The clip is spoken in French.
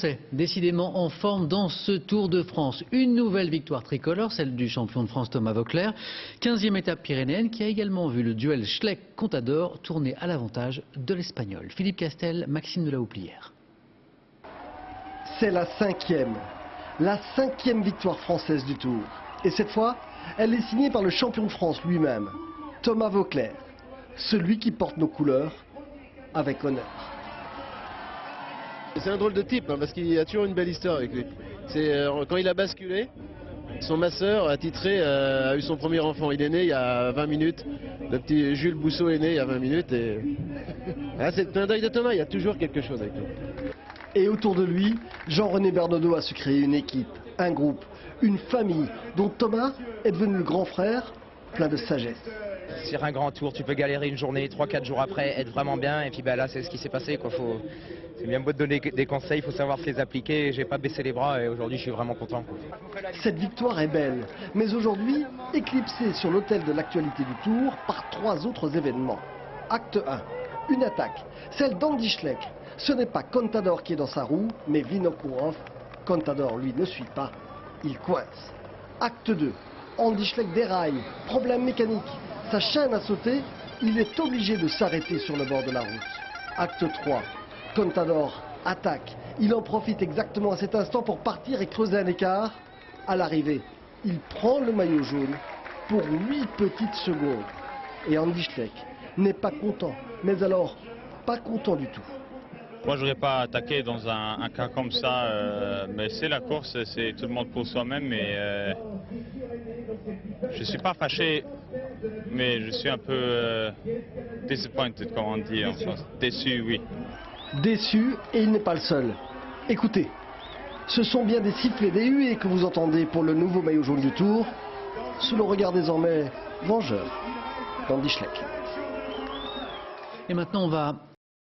C'est décidément en forme dans ce Tour de France. Une nouvelle victoire tricolore, celle du champion de France Thomas Voeckler. 15e étape pyrénéenne qui a également vu le duel Schleck-Contador tourner à l'avantage de l'Espagnol. Philippe Castel, Maxime de la Houplière. C'est la cinquième victoire française du Tour. Et cette fois, elle est signée par le champion de France lui-même, Thomas Voeckler, celui qui porte nos couleurs avec honneur. C'est un drôle de type, parce qu'il a toujours une belle histoire avec lui. C'est quand il a basculé, son masseur attitré a eu son premier enfant. Il est né il y a 20 minutes. Le petit Jules Bousseau est né il y a 20 minutes. Et... Ah, c'est le clin d'œil de Thomas, il y a toujours quelque chose avec lui. Et autour de lui, Jean-René Bernodeau a su créer une équipe, un groupe, une famille dont Thomas est devenu le grand frère, plein de sagesse. Sur un grand tour, tu peux galérer une journée, 3-4 jours après, être vraiment bien. Et puis là, c'est ce qui s'est passé. C'est bien beau de donner des conseils, il faut savoir se les appliquer. J'ai pas baissé les bras et aujourd'hui, je suis vraiment content. Cette victoire est belle, mais aujourd'hui, éclipsée sur l'autel de l'actualité du Tour par 3 autres événements. Acte 1, une attaque, celle d'Andy Schleck. Ce n'est pas Contador qui est dans sa roue, mais Vinokourov. Contador, lui, ne suit pas, il coince. Acte 2, Andy Schleck déraille, problème mécanique. Sa chaîne a sauté, il est obligé de s'arrêter sur le bord de la route. Acte 3, Contador attaque. Il en profite exactement à cet instant pour partir et creuser un écart. À l'arrivée, il prend le maillot jaune pour 8 petites secondes. Et Andy Schleck n'est pas content, mais alors pas content du tout. Moi, je n'aurais pas attaqué dans un cas comme ça, mais c'est la course, c'est tout le monde pour soi-même. Mais je ne suis pas fâché, mais je suis un peu disappointed, comme on dit en France. Déçu, oui. Déçu, et il n'est pas le seul. Écoutez, ce sont bien des sifflets, des huées que vous entendez pour le nouveau maillot jaune du Tour, sous le regard désormais vengeur d'Andy Schleck. Et maintenant, on va